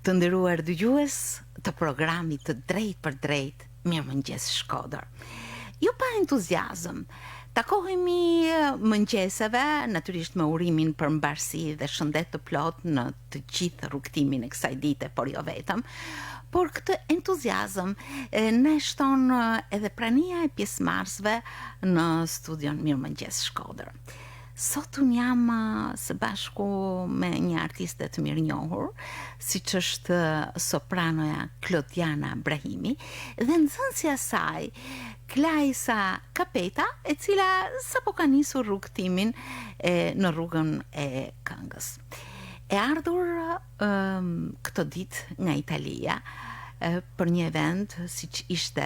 Të nderuar dëgjues të programit të Drejt për Drejt, Mirëmëngjes Shkodër. Jo pa entuziazëm, takohemi mëngjeseve, natyrisht me urimin për mbarësi dhe shëndet të plot në të gjithë rrugtimin e kësaj dite, por jo vetëm. Por këtë entuziazëm ne shton edhe prania e pjesëmarrësve në studion Mirëmëngjes Shkodër. Sot unë jam së bashku me një artiste të mirënjohur, siç është sopranoja Klodiana Brahimi dhe nxënësja saj Klajsa Kapeta, e cila sapo ka nisur rrugtimin në rrugën e këngës. E ardhur këtë ditë nga Italia për një event siç ishte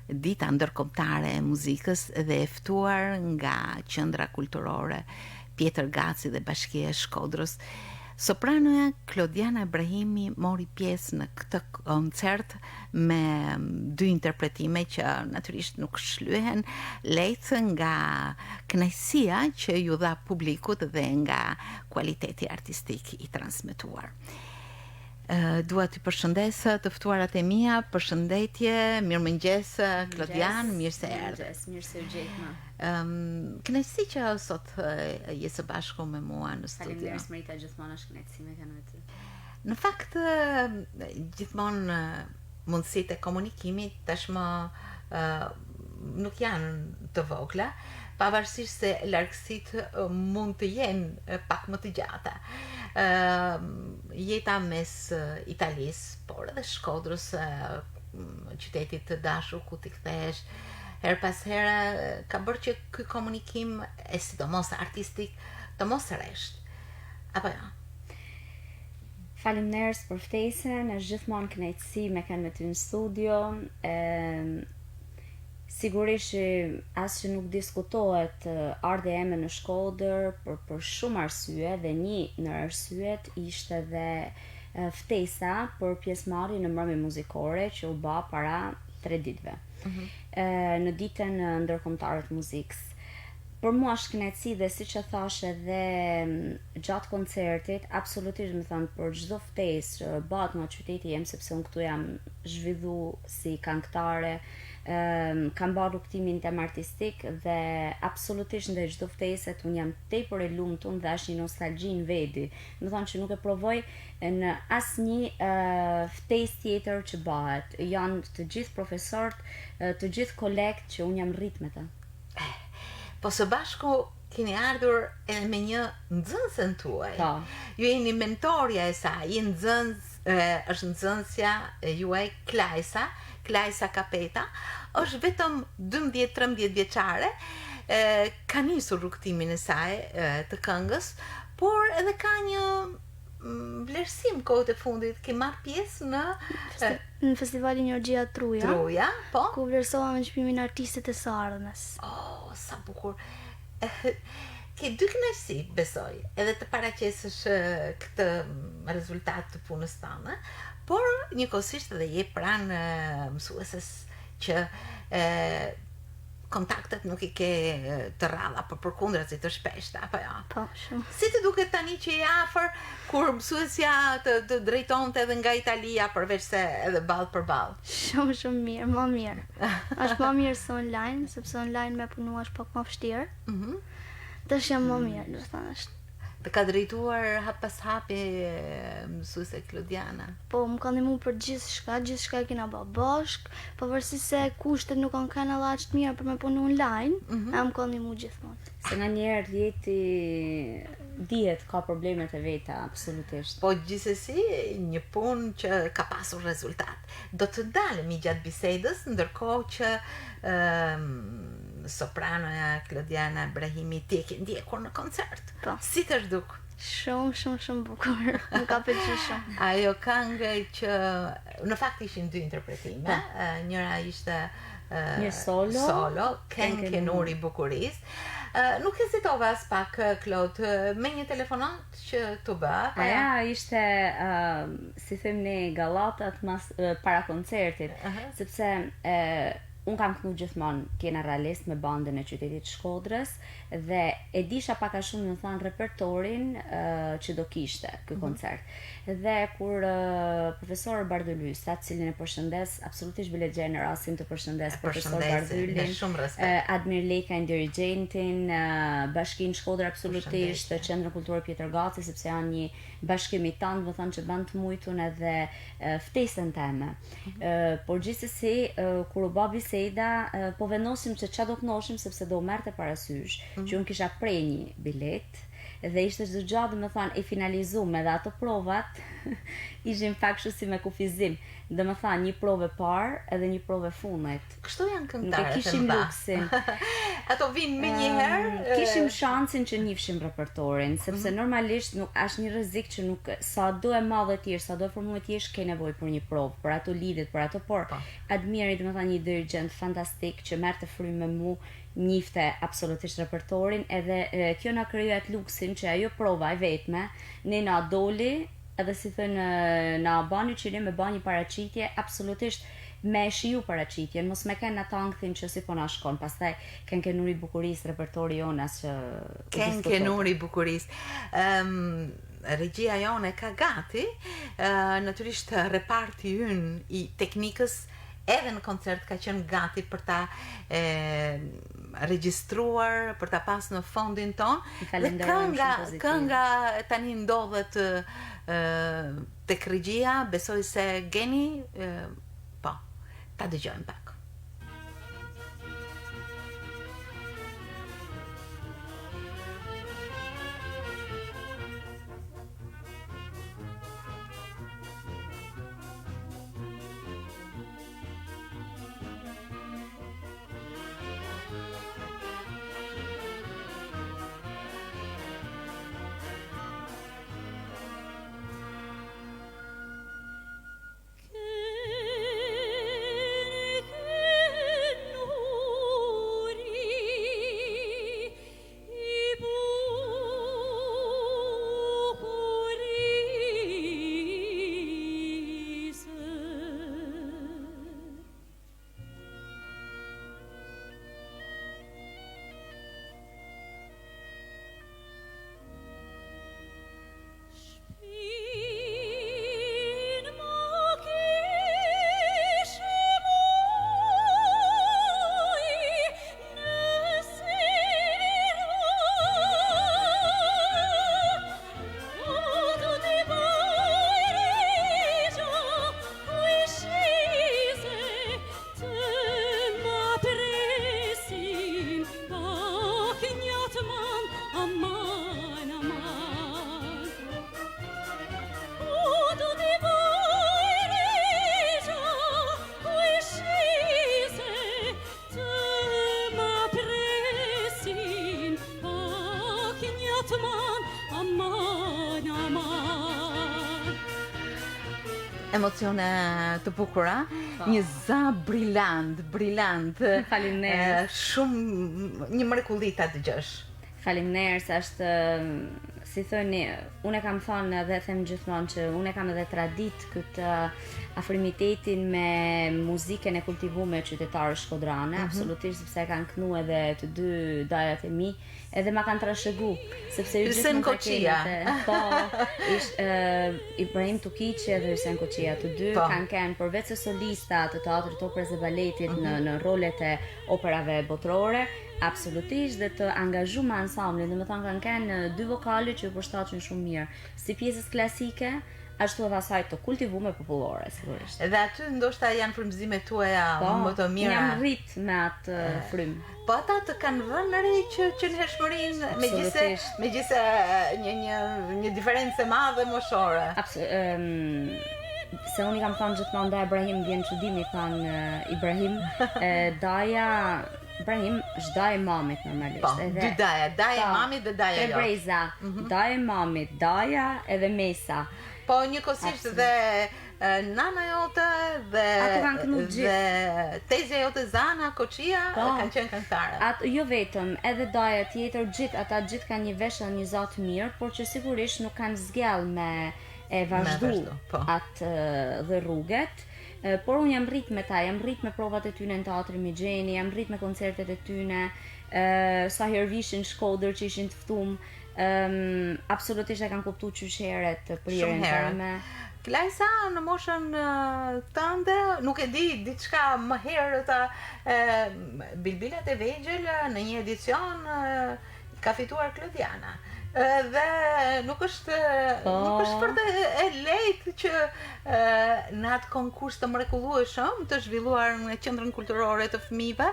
Dita ndërkombëtare e muzikës dhe e ftuar nga Qendra Kulturore Pjetër Gaci dhe Bashkia e Shkodrës. Sopranoja Klodiana Brahimi mori pjesë në këtë koncert me dy interpretime që natyrisht nuk shlyhen lehtë nga kënaqësia që ju dha publikut dhe nga kualiteti artistik i transmetuar. Dua t'i përshëndes të ftuarat e mia, përshëndetje, mirëmëngjes Klodian, mirë se erdhe. Mirë se u gjejmë. Kënaqësi që sot je së bashku me mua në studio. Faleminderit Marita, gjithmonë është kënaqësi me kanë me ty. Në fakt gjithmonë mundësitë e komunikimit tashmë nuk janë të vogla, pavarësisht se largësitë mund të jenë pak më të gjata. Jeta mes Italisë, por edhe Shkodrës, qytetit të dashur ku ti kthehesh her pas here, ka bërë që ky komunikim e sidomos artistik të mos rresht. Apo jo? Faleminderit për ftesën, është gjithmonë kënaqësi me kanë me ty në studio. Sigurisht asgjë nuk diskutohet ardha eme në Shkodër për shumë arsye dhe një në arsyet ishte dhe ftesa për pjesëmarrje në mbrëmje muzikore që u bë para 3 ditëve. Në ditën ndërkombëtare të muzikës. Për mua është kënaqësi dhe siç e thash edhe gjatë koncertit, absolutisht më thënë për çdo ftesë që bëhet nga qyteti jem, sepse unë këtu jam zhvillu si këngëtare, kam bërë rrugtimin tem artistik dhe absolutisht ndaj çdo ftese unë jam tepër e lumtur dhe është një nostalgji në vedi. Do të thonë që nuk e provoj në asnjë ftesë tjetër që bëhet. Janë të gjithë profesorët, të gjithë kolegët që unë jam rrit me të. Po së bashku keni ardhur edhe me një nxënësën tuaj. Po. Ju jeni mentorja e saj, është nxënësja juaj Klajsa Kapeta, është vetëm 12-13 vjeçare, ka nisur rrugtimin e saj të këngës, por edhe ka një vlerësim kohët e fundit, ke marrë pjesë në festivalin Energjia Truja. Truja, po? Ku vlerësova me çmimin artistit e së ardhmes. Oh, sa bukur. Ke dy kënaqësi, besoj, edhe të paraqesësh këtë rezultat të punës tënde, por njëkohësisht edhe je pranë mësueses që kontaktet nuk i ke të rralla, por përkundër si të shpeshta, apo jo? Po, shumë. Si të duket tani që je afër kur mësuesja të drejtonte edhe nga Italia përveç se edhe ballë për ballë? Shumë mirë, më mirë. Është më mirë se online, sepse online me punu është pak më vështirë. Tash jam më mirë, do të thënë është. Të ka drejtuar hap pas hapi mësuese Klodiana? Po, më ka ndihmuar për gjithçka e kena bërë bashk, pavarësisht se kushtet nuk kanë aq të mira për me punu online, më ka ndihmuar gjithmonë. Se nganjëherë jeti dihet ka problemet e veta, absolutisht. Po gjithsesi një punë që ka pasur rezultat. Do të dalemi gjatë bisedës, ndërkohë që sopranoja Klodiana Brahimi ti e ke ndjekur në koncert. Po. Si të zhduk? Shumë bukur. Më ka pëlqyer shumë. Ajo këngë që në fakt ishin dy interpretime, njëra ishte një solo, Ken Nuri Bukuris. Nuk hezitova as pak, Klod, me një telefonat që të bë. Aja ishte, si them ne, gallatat para koncertit, sepse unë kam kënu gjithmonë kena realist me bandën e qytetit Shkodrës dhe e disha pak a shumë në thanë repertorin që do kishte ky koncert. Dhe kur profesor Bardylys, ta cilin e përshëndes, absolutisht bile gjej në rastin të përshëndes profesor Bardylin, Admir Lekajn dirigentin, Bashkinë Shkodër absolutisht, Qendrën Kulturore Pjetër Gaci, sepse janë një bashkim i tanë, më thënë që ban të mujtun edhe ftesën teme. Por gjithsesi, kur u bë biseda, po vendosim se ç'a do të knoshim, sepse do merrte parasysh që unë kisha prej një bilet dhe ishte çdo gjë, domethënë, e finalizuar edhe ato provat ishin pak kështu si me kufizim. Domethënë, një provë parë edhe një provë fundit. Kështu janë këngëtarët. Nuk e kishim luksin. Ato vinë me një herë. Kishim shansin që njihshim repertorin, sepse normalisht nuk është një rrezik që nuk sa do e madhe të jesh, sa do e formuar të jesh, ke nevojë për një provë, për ato lidhjet, për ato por. Admiri, domethënë, një dirigent fantastik që merrte frymë me mua, njifte absolutisht repertorin, edhe kjo na krijoi atë luksin që ajo prova e vetme ne na doli, edhe si thënë na bani që ne me bani paraqitje absolutisht me shiju paraqitjen, mos me kenë ata ankthin që si po na shkon. Pastaj ken kenuri bukurisë repertori jonas që ken kenuri bukurisë. Regjia jone ka gati, natyrisht reparti ynë i teknikës edhe në koncert ka qenë gati për ta regjistruar, për ta pas në fondin ton. Dhe kënga tani ndodhet tek regjia, besoj se Geni, po, ta dëgjojmë pak. Emocione të bukura, një za brillant. Faleminderit. Shumë një mrekulli ta dëgjosh. Faleminderit, është si thoni, unë kam thënë dhe them gjithmonë që unë kam edhe tradit këtë afrimitetin me muzikën e kultivuar qytetarë shkodrane, absolutisht, sepse kanë kënu edhe të dy dajat e mi, edhe ma kanë trashëgu, sepse ju gjithmonë Koçia. Po, Ibrahim Tukiqi dhe Hysén Koçia, të dy kanë kenë përveç se solista të teatrit operës dhe baletit në rolet e operave botërore, absolutisht, dhe të angazhuar me ansamblin, domethënë kanë kenë dy vokale që u përshtaten shumë mirë, si pjesës klasike, ashtu edhe asaj të kultivuar popullore, sigurisht. Edhe aty ndoshta janë frymëzimet tuaja më të mira. Jam rrit me atë frymë. Po ata të kanë vënë re që në hershmërinë, megjithëse një diferencë e madhe moshore. Se unë i kam thënë gjithmonë da Ibrahim, vjen çudimi, thanë Ibrahim, daja Ibrahim është daja e mamit normalisht. Po, dy daja e mamit dhe daja jote. Breza, daja e mamit, daja edhe mesa. Po njëkohësisht dhe nana jote dhe tezja jote Zana Koçia kanë qenë këngëtare. Jo vetëm, edhe daja tjetër, ata gjithë kanë një veshë dhe një zot mirë, por që sigurisht nuk kanë zgjell me e vazhdu atë dhe rruget. Por unë jam rrit me ta, jam rrit me provat e tyne në teatrin Migjeni, jam rrit me koncertet e tyne, sa herë vishin Shkodër që ishin të ftuar, Absolutisht e kanë kuptuar qysheret të prirën Shumë herë. time. Klajsa në moshën tënde, nuk e di, diçka më herët Bilbilat e Vegjël në një edicion ka fituar Klodiana. Dhe nuk është fort e lehtë që në atë konkurs të mrekullueshëm të zhvilluar në Qendrën Kulturore të Fëmijëve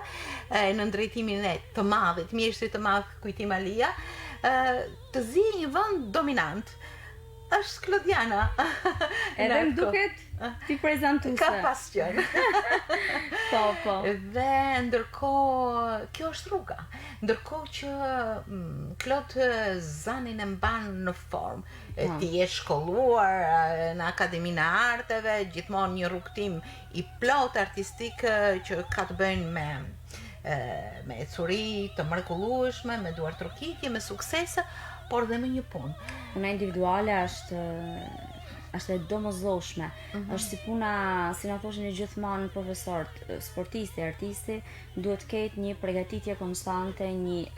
në drejtimin e të madhit, mjeshtrit të madh Kujtim Alia, të zi një vend dominant. Është Klodiana. Edhe më duket ti prezantuese. Ka pas qenë. Po. Dhe ndërkohë, kjo është rruga. Ndërkohë që Klod zanin e mban në formë. Ti je shkolluar në Akademinë e Arteve, gjithmonë një rrugtim i plot artistik që ka të bëjnë me ecuri të mrekullueshme, me duar trokitje, me suksese, por dhe me një punë. Puna individuale është e domosdoshme. Është si puna, si na thoshin gjithmonë profesorët, sportisti, artisti duhet të ketë një përgatitje konstante, një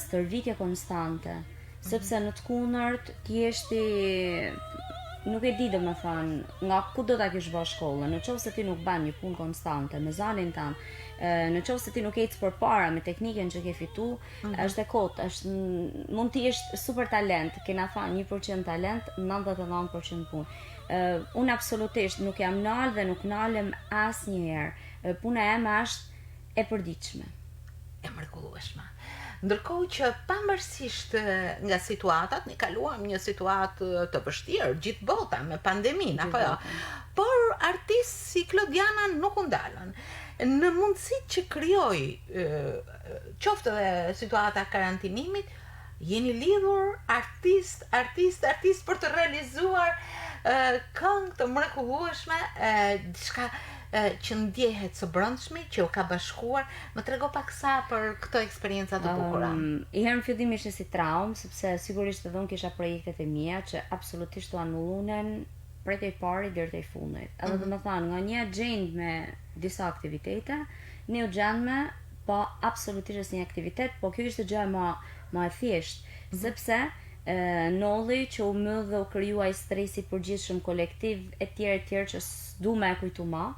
stërvitje konstante, sepse në të kundërt ti nuk e di domethënë nga ku do ta kesh bërë shkollën. Në qoftë se ti nuk bën një punë konstante me zanin tënd, në qoftë se ti nuk ec përpara me teknikën që ke fitu, është e kotë, mund të jesh super talent, kena thënë 1% talent, 99% punë. Unë absolutisht nuk jam nalë dhe nuk nalem asnjëherë. Puna eme është e përditshme. E mrekullueshme. Ndërkohë që pavarësisht nga situatat, ne kaluam një situatë të vështirë, gjithë bota me pandeminë, apo jo. Por artistë si Klodiana nuk u ndalën. Në mundësitë që krijoi, qoftë edhe situata karantinimit, jeni lidhur artist për të realizuar këngë të mrekullueshme, diçka që ndjehet së brendshmi, që u ka bashkuar. Më trego pak sa për këto eksperienca të bukura. I herë në fillim ishte si traumë, sepse sigurisht edhe unë kisha projektet e mia që absolutisht u anullunen prej tej pari deri tej fundit. Edhe domethënë nga një agent me disa aktivitete, ne u gjendme pa absolutisht asnjë aktivitet, po kjo ishte gjë më e thjeshtë, sepse nolli që u myll dhe u krijuai stresi përgjithshëm kolektiv e tjerë që s'du me e kujtu ma,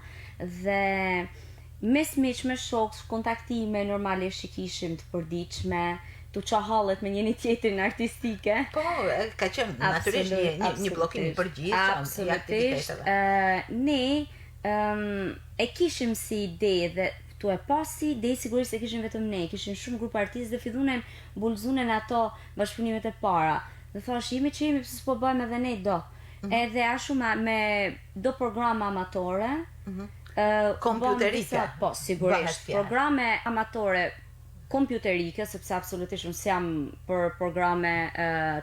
dhe mes miq me shok, kontaktime normalisht që kishim të përditshme, të qahallet me njëri tjetrin artistike. Po, ka qenë natyrisht një bllokim i përgjithshëm. Absolutisht. Ne e kishim si ide dhe tu e pasi ide sigurisht se kishim vetëm ne, kishim shumë grup artistë dhe fillunen bulzunen ato bashkëpunimet e para. Dhe thash, jemi pse s'po bëjmë edhe ne do. Edhe ashtu me do programa amatore, kompjuterike. Po, sigurisht, programe amatore kompjuterike, sepse absolutisht unë s'jam për programe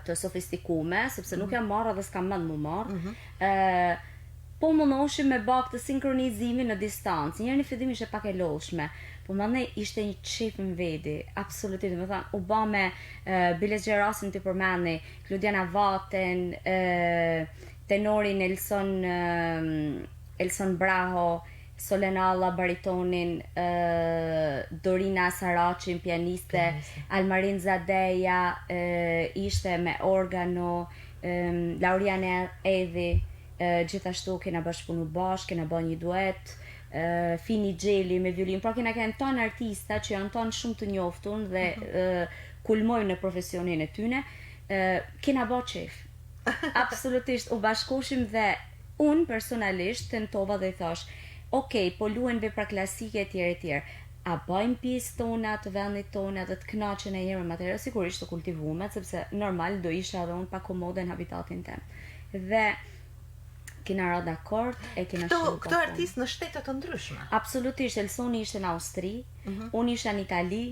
të sofistikume, sepse nuk jam marrë dhe s'kam mend mu marrë. Po mundoheshim me bak të sinkronizimin në distancë. Njëherë në fillim ishte pak e lodhshme, po mandej ishte një çif në vedi, absolutisht. Do të thënë, u bë me Biles Gjerasin të përmendni, Klodiana Vaten, tenorin Elson Braho, Solenalla baritonin, Dorina Saracin pianiste, Almarin Zadeja ishte me organo, Lauriane Edhi, gjithashtu kena bashkëpunu bashkë, kena bën një duet, Fini Gjeli me violin, pra kena tonë artista që janë tonë shumë të njoftun dhe kulmojnë në profesionin e tyne, kena bë qef. Absolutisht u bashkoshim dhe unë personalisht tentova dhe i thash, okej, po luajnë vepra klasike etj. A bëjmë pjesë tona të vendit tona dhe të kënaqen e njërë material, sigurisht të kultivume, sepse normal do isha edhe unë pa komode në habitatin tem. Dhe kena ra dakord e kena shumë këto artistë në shtete të ndryshme. Absolutisht, Elsoni ishte në Austri, unë isha në Itali,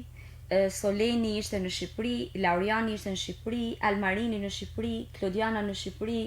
Soleni ishte në Shqipëri, Lauriani ishte në Shqipëri, Almarini në Shqipëri, Klodiana në Shqipëri,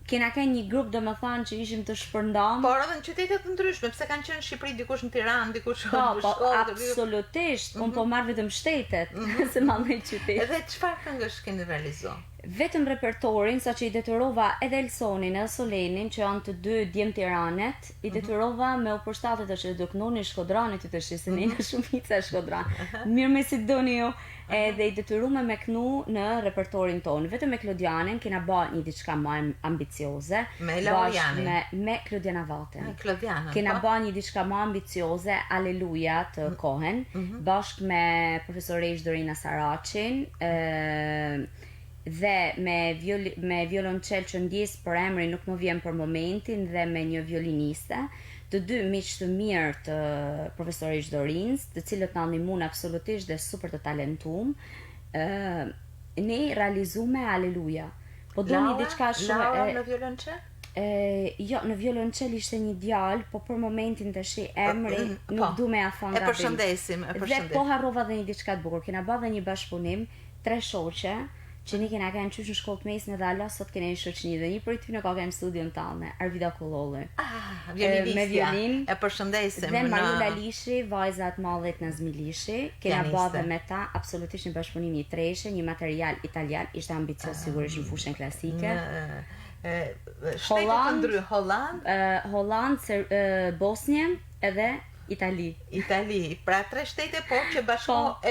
kena kënë një grup dhe më thanë që ishim të shpërndam. Por edhe në qytetet të ndryshme, pse kanë qenë në Shqipëri, dikush në Tiranë, dikush në Shkodër. Po, absolutisht, unë po marrë vetëm shtetet, se ma në qytet. Edhe çfarë këngësh keni realizuar? Vetëm repertorin, sa që i detyrova edhe Elsonin edhe Solenin, që janë të dy djem Tiranet, i detyrova me u përshtatet që do kënoni Shkodranit të shi, se ne në shumica Shkodran. Mirë me si doni ju, edhe i detyrume me kënu në repertorin tonë. Vetëm me Klodianin kena ba një diçka më ambicioze. Me Laurianin? Me Klodiana Vaten. Klodiana, kena ba një diçka më ambicioze, Aleluja të Kohen, bashkë me profesoresh Dorina Saracin, dhe me violonçel që ndjes për emrin nuk më vjen për momentin dhe me një violiniste, të dy miq të mirë të profesoresh Dorins, të cilët na ndihmuan absolutisht dhe super të talentuam. Ne realizume Aleluja. Po doni diçka shumë Laura në violonçel? Jo, në violonçel ishte një djalë, po për momentin tash emri nuk du me ja thon gabim. E përshëndesim. Dhe po harrova dhe një diçka të bukur. Kena bërë dhe një bashkëpunim, 3 shoqe, që ne kena kanë qysh në shkollë të mesme dhe ala sot kena një shoqëni dhe një prej tyre ka në studion tonë, Arvida Kollolli. Me violin. E përshëndesim. Dhe Marula Lishi, vajza e madhet Nazmi Lishi, kena bërë me ta absolutisht një bashkëpunim një treshe, një material italian, ishte ambicios sigurisht në fushën klasike. Holland, Bosnje edhe Itali, pra 3 shtete po që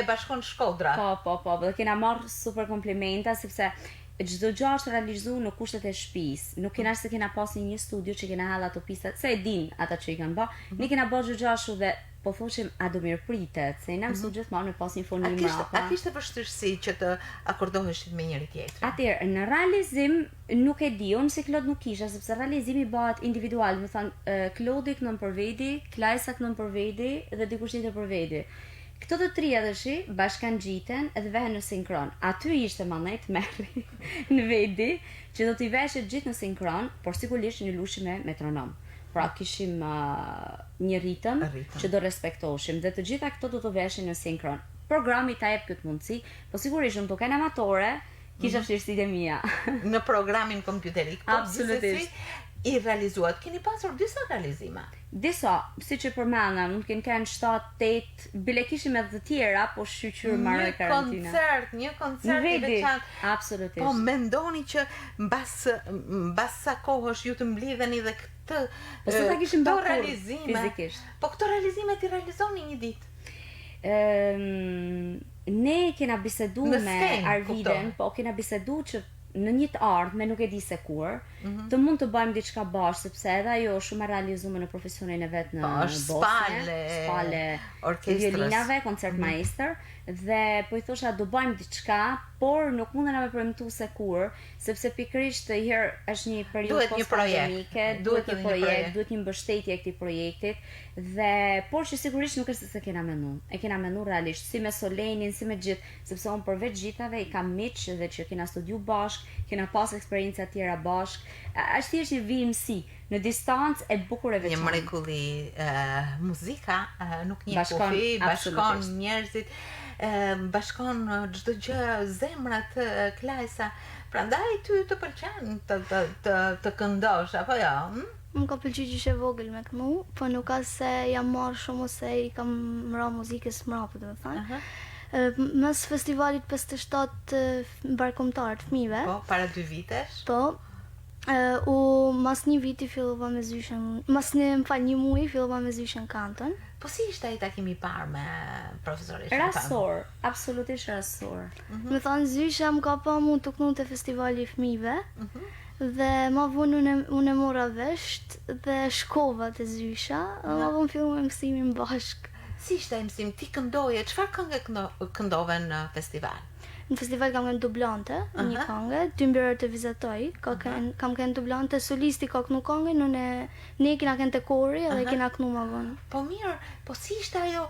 bashkon Shkodra. Po, dhe kena marrë super komplimenta, sepse çdo gjë është realizuar në kushtet e shtëpisë. Nuk kena se kena pasur një studio që kena hall ato pistat, se e din ata që i kanë bë. Ne kena bërë çdo gjë ashtu dhe po thoshim a do mirë pritet, se na mësu gjithmonë me pas një fonim mbrapa. A kishte vështirësi që të akordoheshit me njëri tjetrin? Atëherë, në realizim nuk e di, unë si Klod nuk kisha, sepse realizimi bëhet individual, më thënë, Klodi kënon për vedi, Klajsa kënon për vedi dhe dikush tjetër për vedi. Këto të trija dëshi bashkan gjiten edhe vehen në sinkron. Aty ishte manet merri në vedi që do t'i veshet gjithë në sinkron, por sigurisht një lushi me metronom. Pra kishim një ritëm që do respektoshim dhe të gjitha këto do të veshin në sinkron. Programi ta jep këtë mundësi, po sigurisht unë të ken amatore, kisha vështirësitë e mia. Në programin kompjuterik, po absolutisht i realizuat. Keni pasur disa realizime? Disa, si që përmena, mund kënë kanë 7-8, bile kishim edhe të tjera, po shqyqyr marrë e karantina. Një koncert i veçantë. Absolutisht. Po mendoni që mbas sa kohësh ju të mblidheni dhe këtë po sot ta kishim bërë realizime fizikisht. Po këto realizime ti realizoni një ditë. Ne kena bisedu me Arviden, po kena bisedu që në një të ardhme, nuk e di se kur, të mund të bëjmë diçka bashkë, sepse edhe ajo shumë e realizume në profesionin e vetë në Bosnje, spale violinave, koncertmeister, dhe po i thosha do bëjmë diçka, por nuk mundena me premtu se kur, sepse pikërisht herë është një periudhë post-pandemike, duhet një projekt, duhet një mbështetje e këtij projektit, dhe por që sigurisht nuk është se kena menu. E kena menu realisht, si me Solenin, si me gjithë, sepse unë përveç gjithave i kam miq dhe që kena studiu bashk, kena pas eksperienca tjera bashk. Është thjesht një vimësi në distancë e bukur e veçantë. Një mrekulli, muzika nuk një kufi, bashkon njerëzit, bashkon çdo gjë, zemrat, Klajsa. Prandaj ty të pëlqen të këndosh apo jo? Më ka pëlqyer që ishe vogël me kënu, po nuk ka se jam marrë shumë ose i kam mra muzikës mrapë, domethënë. Mes festivalit 57 mbarkombëtar të fëmijëve. Po, para 2 vitesh. Po. Mas një viti fillova me zyshën, një muaj fillova me zyshën Kanton. Po si ishte ai takimi i parë me profesorin? Rasor, absolutisht rasor. Me thënë zysha më ka pa mund të kënu të festivali i fëmijëve, dhe ma vonë unë e mora vesht dhe shkova të zysha, dhe ma vonë fillu me mësimin bashk. Si ishte mësim? Ti këndoje, çfarë këngë këndove në festival? Në festival kam kënë dublante, një këngë, Tymbërër të vizatoj, kam kënë dublante, solisti ka kënu këngë, ne kena kënë të kori edhe kena kënu ma vonë. Po mirë, po si ishte ajo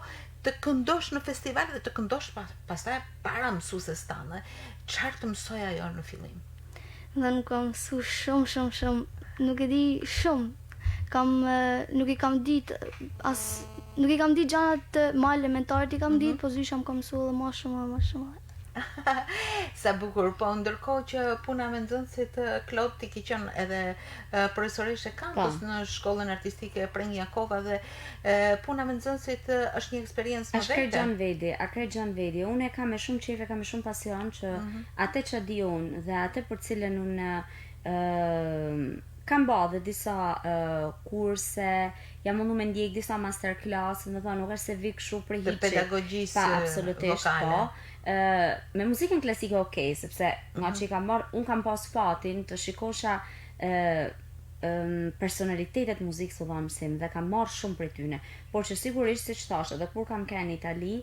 të këndosh në festival dhe të këndosh pastaj para mësueses tënde? Çfarë të mësoj ajo në fillim? Dhe nuk kam mësu shumë, nuk e di shumë. Nuk i kam ditë nuk i kam ditë gjanat më elementarët i kam ditë, po zysha më kam mësu edhe ma shumë. Sa bukur, po ndërkohë që puna me nxënësit Klod ti ke qenë edhe profesoreshe kampus në shkollën artistike Prengjakova dhe puna me nxënësit është një eksperiencë më vete. A kre gjan vedi. Unë e kam me shumë qejf, kam me shumë pasion që atë që di unë dhe atë për cilën unë kam ba dhe disa kurse, jam mundu me ndjek disa masterclass, më thonë nuk është se vi kështu për hiqi. Të pedagogjisë absolutisht vokale. Po. Me muzikën klasike okej, sepse nga që unë kam pas fatin të shikosha personalitetet muzikës të mësim dhe kam marrë shumë prej tyne, por që sigurisht si që thashë edhe kur kam kënë në Itali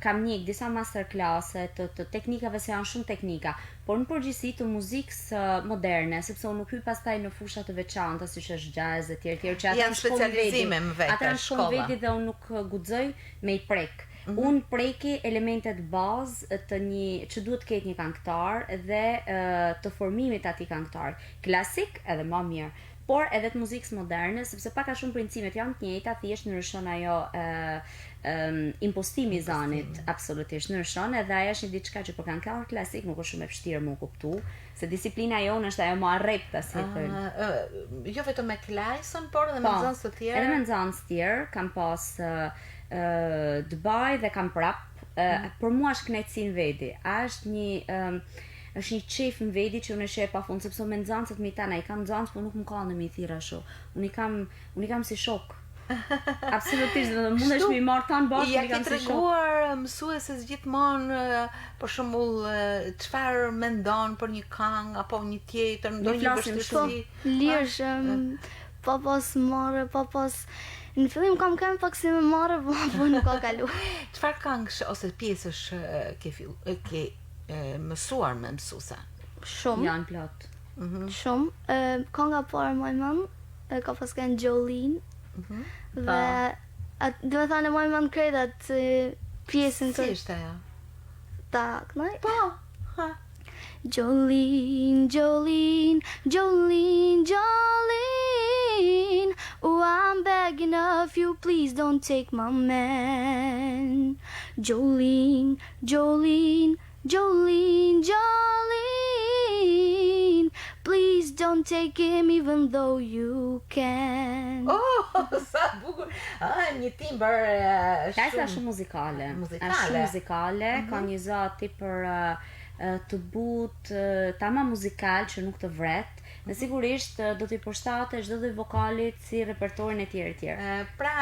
kam njek disa masterclasse të teknikave se janë shumë teknika, por në përgjithësi të muzikës moderne, sepse unë nuk hyj pastaj në fusha të veçanta siç është jazz e tjerë që ata janë specializime më vetë. Ata janë shkolla veti dhe unë nuk guxoj me i prek. Unë preki elementet bazë të një që duhet të ketë një këngëtar dhe të formimit atij këngëtar, klasik edhe më mirë, por edhe të muzikës moderne, sepse pak a shumë principet janë të njëjta, thjesht ndryshon ajo impostimi i zanit, absolutisht ndryshon, edhe ajo është një diçka që për këngëtar klasik nuk është shumë e vështirë më kuptu, se disiplina jonë është ajo më arrepta, si thënë. Jo vetëm me klajson, por edhe me nxënës të tjerë. Edhe me nxënës të tjerë, kam pas Dubai dhe kam prap. Për mua është kënaqësi në vedi. Është një qef në vedi që unë e sheh pafund, sepse me nxënësit mi tana i kam nxënës, por nuk më kanë me i thirr ashtu. Unë i kam si shok. Absolutisht, do mundesh mi marr tan bashkë, ja ke treguar mësueses gjithmonë për shembull çfarë mendon për një këngë apo një tjetër, ndonjë vështirësi. Lirsh, papas marrë, papas në fillim kam kënë pak si me marrë, po nuk ka kalu. Çfarë këngësh ose pjesësh ke mësuar me mësuesa? Shumë. Janë plot. Shumë. Kënga parë më mend ka pas kënë Jolene. Dhe do të thënë më mend kredat pjesën Si ishte ajo? ta kënaj. Po. Jolene, Jolene, Jolene, Jolene. Oh, I'm begging of you, please don't take my man. Jolene, Jolene, Jolene, Jolene. Please don't take him even though you can. Oh, sa bukur. Një timbër Ka shumë muzikale. Shumë muzikale, ka një zati për të butë, tama muzikal që nuk të vret. Dhe sigurisht do t'i përshtatë çdo lloj vokalit si repertorin e tjerë. Pra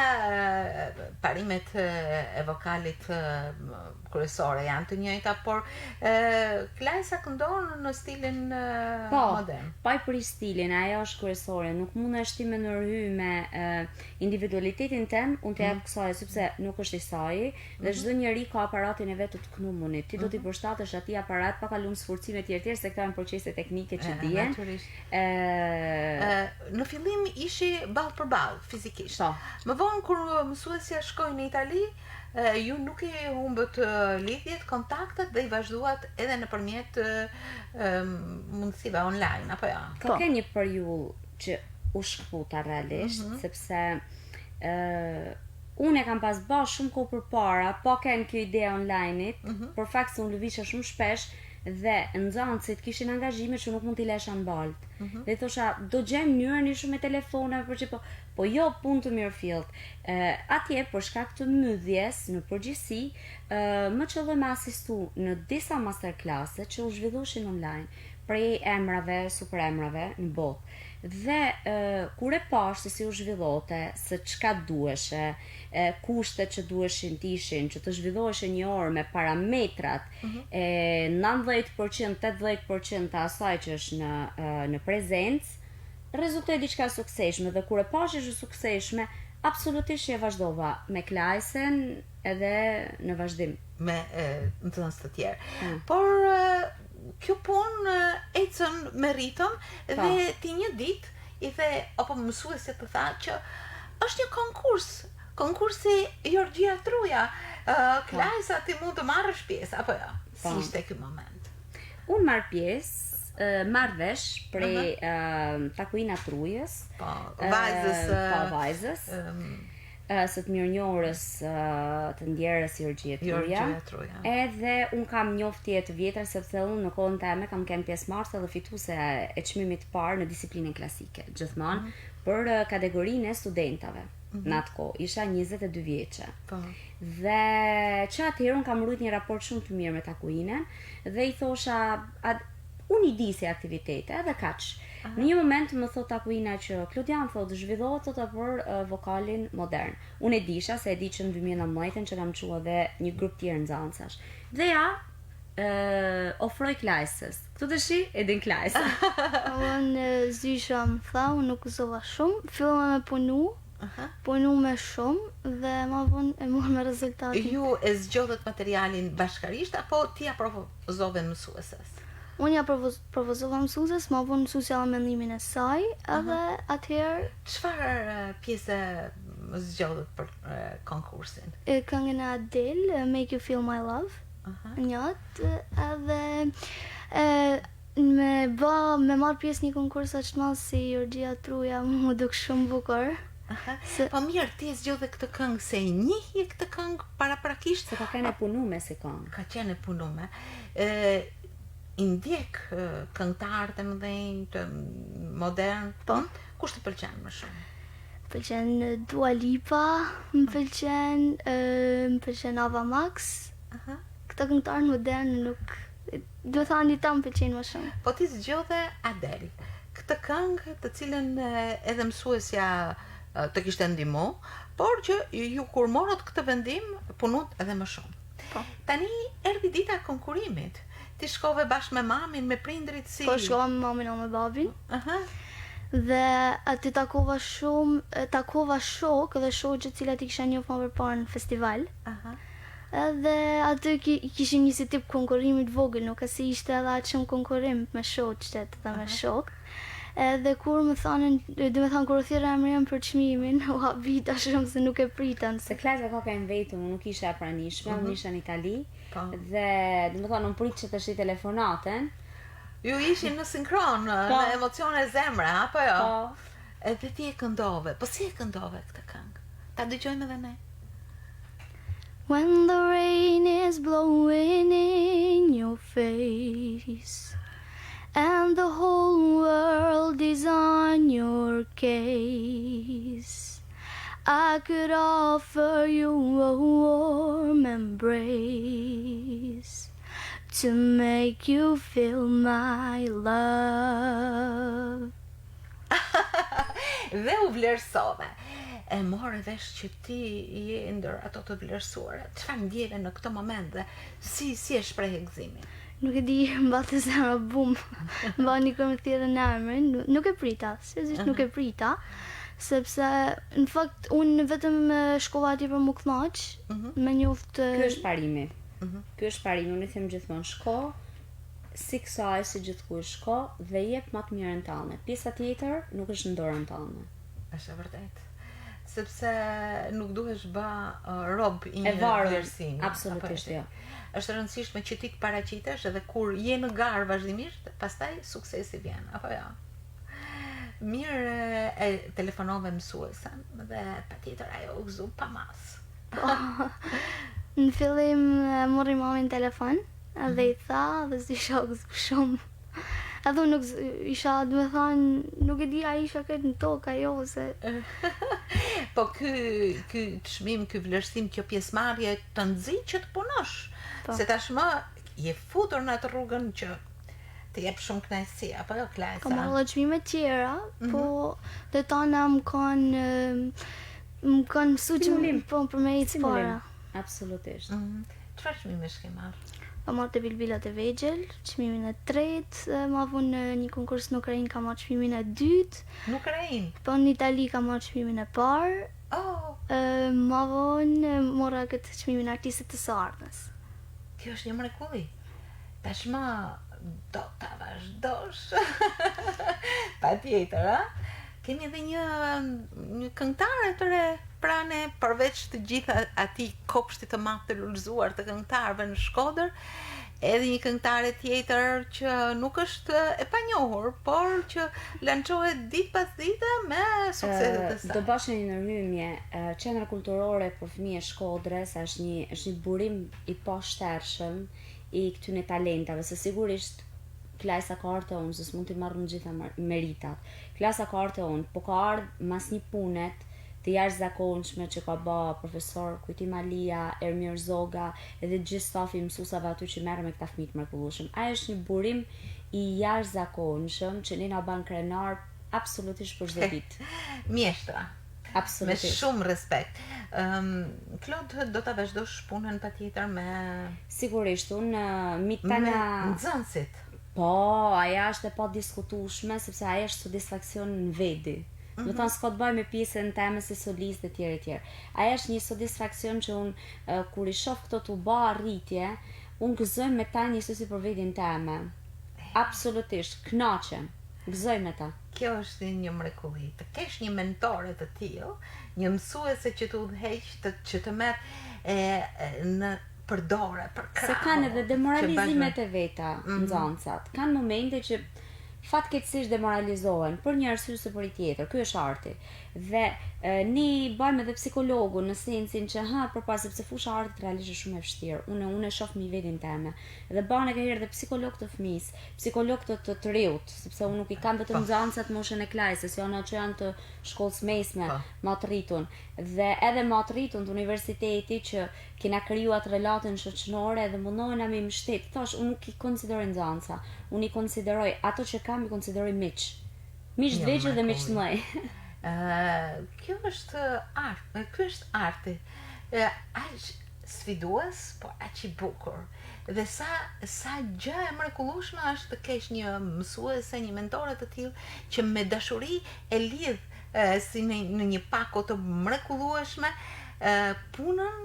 parimet e vokalit kryesore janë të njëjta, por Klajsa këndon në stilin modern. Po, për stilin, ajo është kryesore, nuk mundesh ti me ndërhy me individualitetin tem, unë të jap kësaj sepse nuk është i saj, dhe çdo njeri ka aparatin e vet të kënumunit. Ti do t'i përshtatësh atij aparat pa kaluar sforcime të tjera se këto janë procese teknike që dihen. Në fillim ishi ball për ball fizikisht. Më vonë kur mësuesja shkoi në Itali, ju nuk i humbët lidhjet, kontaktet dhe i vazhduat edhe nëpërmjet mundësive online, apo ja? Ka një periudhë që u shkputa realisht, sepse unë e kam pas bash shumë kohë përpara, po kanë kjo ide online-it, për fakt se unë lëvizja shumë shpesh dhe nxënësit kishin angazhime që nuk mund t'i lesha në baltë. Dhe thosha, do gjem mënyrën shumë me telefona, po jo punë të mirë fillt. Atje, për shkak të mydhjes në përgjithësi, më qëlloj me asistu në disa masterclasse që u zhvillushin online, prej emrave, super emrave në botë. Dhe kur e pash se si u zhvillote, se çka duheshe, kushtet që duheshin t'ishin, që të zhvilloheshin një orë me parametrat 90%, 80% të asaj që është në prezencë, rezultoi diçka suksesshme, dhe kur e pash është suksesshme, absolutisht e vazhdova me Klajsen edhe në vazhdim me nxënës të tjerë. Por kjo punë ecën me ritëm dhe ti një ditë i the apo mësuesja të tha që është një konkursi Jorgjia Truja, Klajsa ti mund të marrësh pjesë apo jo? Si ishte ky moment? Unë marr pjesë, marr vesh prej Takuina Trujës, vajzës së të mirënjohurës të ndjerës Jorgjie Truja. Edhe un kam njoftje të vjetër sepse unë në kohën time kam qenë pjesëmarrëse dhe fituese e çmimit të parë në disiplinën klasike, gjithmonë për kategorinë e studentave. Në atë kohë isha 22 vjeçe. Dhe që atëherë unë kam mbrojtur një raport shumë të mirë me Takuinen dhe i thosha unë i di si aktivitete edhe kaq. Në një moment më thot Takuina që Klodian thot zhvillohet thot për vokalin modern. Unë e disha se e di që në 2019 që kam çuar dhe një grup tjerë nxënësash. Dhe ja ofroj klasës. Këtu të shi edhe në klasë. Unë zysha më tha, unë nuk zova shumë, fillova me punu me shumë dhe ma vonë e morë me rezultatin. Ju e zgjodhët materialin bashkarisht apo ti propozove mësueses? Unë ja propozova mësueses, ma vonë mësuesja mendimin e saj, edhe atëherë... Çfarë pjesë zgjodhët për konkursin? Këngën e Adele, Make You Feel My Love, njët, edhe me marrë pjesë një konkurs aq të madh si Jorgjie Truja më duk shumë bukur. Po mirë, ti e zgjodhe këtë këngë se i njihje këtë këngë paraprakisht? Se ka qenë e punume si këngë. Ka qenë e punume. I ndjek këngëtarët e mëdhenj të modern, kush të pëlqen më shumë? Pëlqen Dua Lipa, më pëlqen Ava Max. Këta këngëtarë modern nuk, do të thani ta më pëlqen më shumë. Po ti zgjodhe Adele, këtë këngë të cilën edhe mësuesja të kishte ndihmu, por që ju kur morët këtë vendim punut edhe më shumë. Tani erdhi dita e konkurimit. Ti shkove bashkë me mamin, me prindrit si? Po shkova me mamin o me babin. Dhe aty takova shok dhe shoqë cilat i kisha njohur më përpara në festival. Edhe aty kishim një si tip konkurimi të vogël, nuk e si ishte edhe aq shumë konkurim me shoqet dhe me shok. Edhe kur më thanin, kur u thirrën emrin për çmimin, u habita shumë se nuk e pritan. Se klasa ka qenë vetëm, nuk isha e pranishme, unë isha në Itali. Dhe unë prit që të shi telefonatën. Ju ishin në sinkron, në emocione zemre, apo jo? Edhe ti e këndove, po si e këndove këtë këngë? Ta dëgjojmë edhe ne. When the rain is blowing in your face and the whole world is on your case, I could offer you a warm embrace to make you feel my love. Dhe u vlerësove. E morë vesh që ti je ndër ato të vlerësuara. Çfarë ndjeve në këtë moment dhe si e shpreh gëzimin? Nuk e di, mbate zemra bum. Mbani kur më thirrën emrin, nuk e prita, seriozisht nuk e prita. Sepse në fakt unë vetëm shkova atje për mu kënaq, me njoftë. Ky është parimi. Ky është parimi, unë i them gjithmonë shko, si kësaj si gjithkush shko dhe jep më të mirën tënde. Pjesa tjetër nuk është në dorën tënde. Është e vërtetë. Sepse nuk duhesh bë rob i një vlerësimi. Absolutisht jo. Është rëndësishme që ti të paraqitesh edhe kur je në garë vazhdimisht, pastaj suksesi vjen, apo jo? Mirë e telefonove mësuesen dhe patjetër ajo u gëzu pa mas. Në fillim mori mamin telefon edhe i tha dhe s'isha u gëzu shumë. Edhe unë nuk isha, do me thënë, nuk e di a isha këtë në tokë ajo se... Po ky çmim, ky vlerësim, kjo pjesëmarrje të nxit që të punosh. Se tashmë je futur në atë rrugën që të jep shumë kënaqësi, apo jo klasa? Kam marrë çmime tjera, po të tana më kanë mësuar po për me ecë para. Absolutisht. Çfarë çmimesh ke marrë? Kam marrë të bilbilat e vegjël, çmimin e tretë, ma vonë në një konkurs në Ukrainë kam marrë çmimin e dytë. Në Ukrainë? Po në Itali kam marrë çmimin e parë. Ma vonë mora këtë çmimin artiste të së ardhmes. Kjo është një mrekulli. Tashmë do ta vazhdosh. Patjetër, a? Kemi edhe një këngëtare të re prane, përveç të gjitha atij kopshtit të madh të lullzuar të këngëtarëve në Shkodër, edhe një këngëtare tjetër që nuk është e panjohur, por që lançohet ditë pas dite me sukseset e saj. Do bashkë një ndërhyrje, Qendra Kulturore për Fëmijë e Shkodrës është një burim i pashtershëm i këtyre talentave, se sigurisht klasa karte unë, se s'mund t'i marrë në gjitha meritat. Klasa karte unë, po ka ardhë mas një punet të jashtëzakonshme që ka bë profesor Kujtim Alia, Ermir Zoga, edhe gjithë stafi mësuesave aty që merren me këta fëmijë të mrekullueshëm. Ai është një burim i jashtëzakonshëm që ne na bën krenar absolutisht për çdo ditë. Mjeshtra. Absolutisht. Me shumë respekt. Claude, do ta vazhdosh punën patjetër me Sigurisht, unë me nxënësit. Po, aja është e pa diskutueshme sepse aja është satisfaksion në vedi. Do të thonë s'ka të bëjë me pjesën time si solist e tjerë. Aja është një satisfaksion që unë kur i shoh këto të bë arritje, unë gëzoj me ta njësësi për vedin time. Absolutisht, kënaqem. Gëzoj me ta. Kjo është një mrekulli. Të kesh një mentore të tillë, një mësuese që të udhëheq, që të merr në përdore, për krah. Se kanë edhe demoralizimet e veta nxënësat. Kanë momente që fatkeqësisht demoralizohen për një arsye ose për një tjetër. Ky është arti. Dhe ne bëjmë edhe psikologun në sensin që përpara sepse fusha e artit realisht është shumë e vështirë. Unë e shoh me vetin time. Dhe bën edhe herë dhe psikolog të fëmis, psikolog të riut, sepse unë nuk i kam vetëm nxënësat moshën e klasës, janë ato që janë të shkollës mesme, matritun. Dhe edhe matritun të universiteti që kena krijuar relatin shoqërore dhe mundohena me mbështet. Thash, unë nuk i konsideroj nxënësa. Unë i konsideroj ato që kam i konsideroj miq. Miq të vegjël dhe miq të mëdhenj. Kjo është art, ky është arti. Aq sfidues, po aq i bukur. Dhe sa gjë e mrekullueshme është të kesh një mësuese, një mentore të tillë që me dashuri e lidh si në një pako të mrekullueshme punën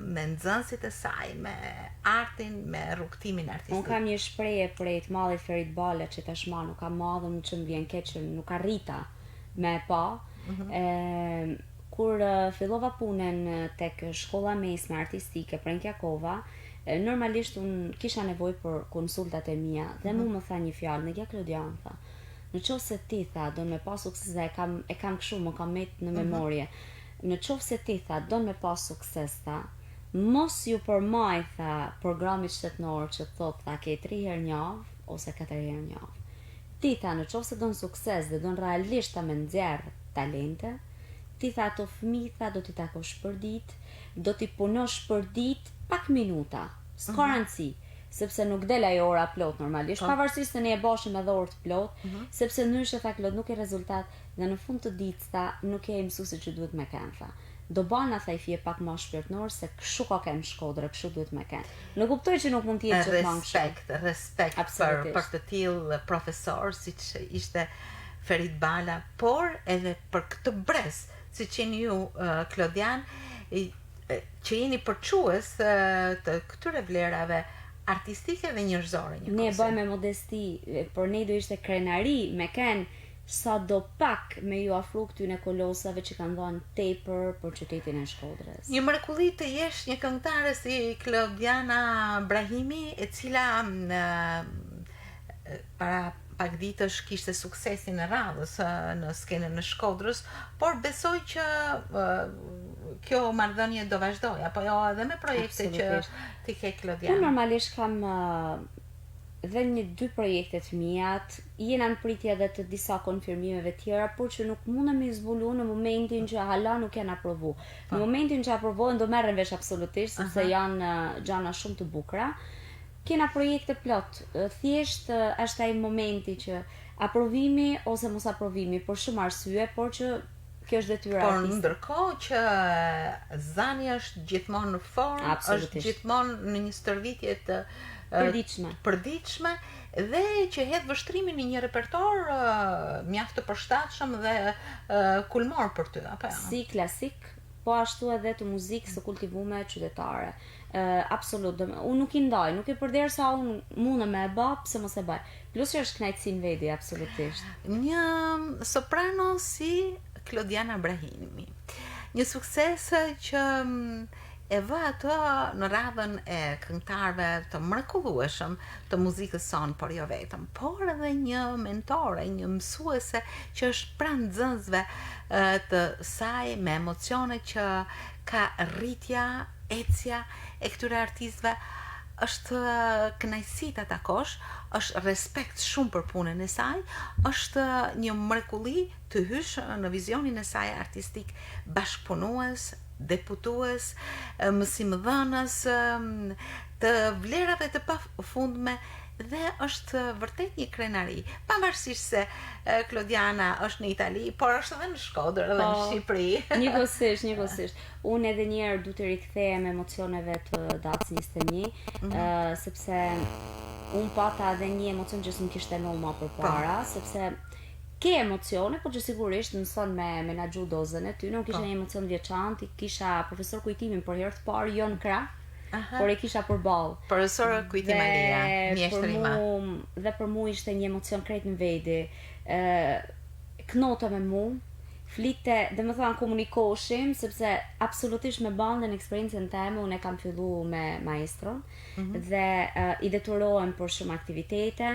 me nxënësit e saj, me artin, me rrugtimin artistik. Unë kam një shprehje prej të mallit Ferit Bale që tashmë nuk ka madhëm që më vjen keq që nuk arrita me pa. Kur fillova punën tek shkolla mesme artistike Prenkjakova, normalisht unë kisha nevojë për konsultat e mia dhe mu më tha një fjalë, në Klodian tha, në qoftë se ti tha do me pas sukses, dhe e kam kështu, më kam met në memorie. Në qoftë se ti tha do me pas sukses tha, mos ju përmaj tha programit shtetnor që thot tha ke 3 herë një javë ose 4 herë një javë. Ti tha në qoftë se don sukses dhe don realisht ta me nxjerr talente, ti tha ato fëmijë tha do t'i takosh për ditë, do t'i punosh për ditë pak minuta. S'ka rëndësi, sepse nuk del ajo ora plot normalisht, pavarësisht se ne e bashim edhe orë të plot, sepse ndryshe tha Klod nuk e rezultat dhe në fund të ditës tha nuk e mësuesi që duhet me kanë tha. Do bana tha i fje pak më shpirtënor se kështu ka kem Shkodra, kështu duhet me kanë. Nuk kuptoj që nuk mund të jetë gjithmonë kështu. Respekt për të tillë profesor siç ishte Ferit Bala, por edhe për këtë brez, siç jeni ju Klodian, që jeni përçues të këtyre vlerave artistike dhe njerëzore. Ne e bëjmë me modesti, por ne do ishte krenari me kanë sa do pak me ju afru këtyne kolosave që kanë dhënë tepër për qytetin e Shkodrës. Një mrekulli të jesh një këngëtare si Klodiana Brahimi, e cila para pak ditësh kishte suksesin e radhës në skenën e Shkodrës, por besoj që kjo marrëdhënie do vazhdoj, apo jo edhe me projekte që ti ke Klodiana. Unë normalisht kam dhe 2 projekte të mijat, jena në pritje edhe të disa konfirmimeve tjera, por që nuk mundem i zbulu në momentin që hala nuk janë aprovu. Në momentin që aprovohen do merren vesh absolutisht, sepse janë gjana shumë të bukura. Kena projekte plot, thjesht është ai momenti që aprovimi ose mos aprovimi për shumë arsye, por që kjo është detyra artiste. Por ndërkohë që Zani është gjithmonë në formë, është gjithmonë në një stërvitje të përditshme dhe që hedh vështrimin në një repertor mjaft të përshtatshëm dhe kulmor për ty, apo jo? Si klasik, po ashtu edhe të muzikës së kultivuar qytetare. Absolut, unë nuk i ndaj, nuk e përder sa unë mundem me e bë, pse mos e bëj. Plus që është kënaqësi në vedi, absolutisht. Një soprano si Klodiana Brahimi, një sukses që e vë atë në radhën e këngëtarëve të mrekullueshëm të muzikës sonë, por jo vetëm, por edhe një mentore, një mësuese që është pranë nxënësve të saj, me emocione që ka rritja, ecja e këtyre artistëve, është kënaqësi ta takosh, është respekt shumë për punën e saj, është një mrekulli të hysh në vizionin e saj artistik, bashkëpunues, deputues, mësimdhënës të vlerave të pafundme, dhe është vërtet një krenari, pavarësisht se Klodiana është në Itali, por është edhe në Shkodër edhe në Shqipëri. Njëkohësisht. Unë edhe njerë du të rikthehem emocioneve të datës 21, sepse unë pata edhe një emocion që s'm kishte në ma për para, sepse ke emocione, por që sigurisht mëson me menaxhu dozën e ty. Nuk kisha një emocion vjeçant, kisha profesor kujtimin për herë të parë, jo në krah, por e kisha përballë. Profesor kujtim Alia, mjeshtërima. Dhe për mu ishte një emocion krejt në vedi. Knota me mu, flite, dhe më thonë komunikoshim, sepse absolutisht me bandën eksperiencën teme, unë e kam fillu me maestron, dhe i detyrohem për shumë aktivitete,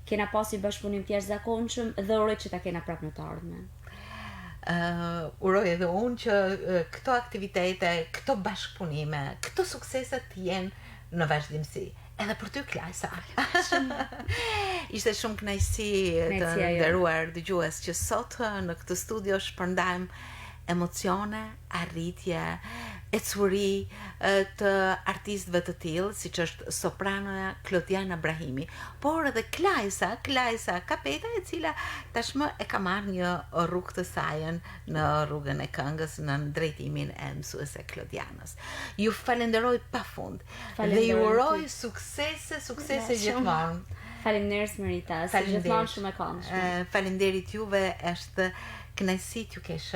kena pasi bashkëpunim thjesht zakonshëm dhe uroj që ta kena prapë në të ardhmen. Uroj edhe unë që këto aktivitete, këto bashkëpunime, këto sukseset të jenë në vazhdimsi. Edhe për ty, Klajsa. Ishte shumë kënaqësi të nderuar dëgjues që sot në këtë studio shpërndajmë emocione, arritje, ecuri të artistëve të tillë, siç është sopranoja Klodiana Brahimi, por edhe Klajsa Kapeta, e cila tashmë e ka marrë një rrugë të sajën në rrugën e këngës, në drejtimin e mësuese Klodianës. Ju falenderoj pafund dhe ju uroj suksese gjithmonë. Faleminderit Merita, si gjithmonë shumë e këndshme. Faleminderit juve, është kënaqësi t'ju kesh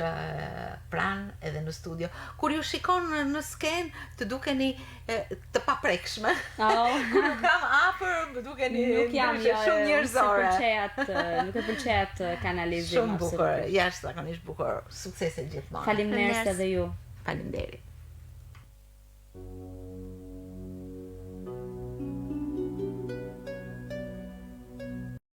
pranë edhe në studio. Kur ju shikon në skenë, të dukeni të paprekshme. Kur ju kam afër, më dukeni shumë njerëzore. Nuk e pëlqejat kanalizim. Shumë bukur, jashtëzakonisht bukur. Suksese gjithmonë. Faleminderit edhe ju. Faleminderit.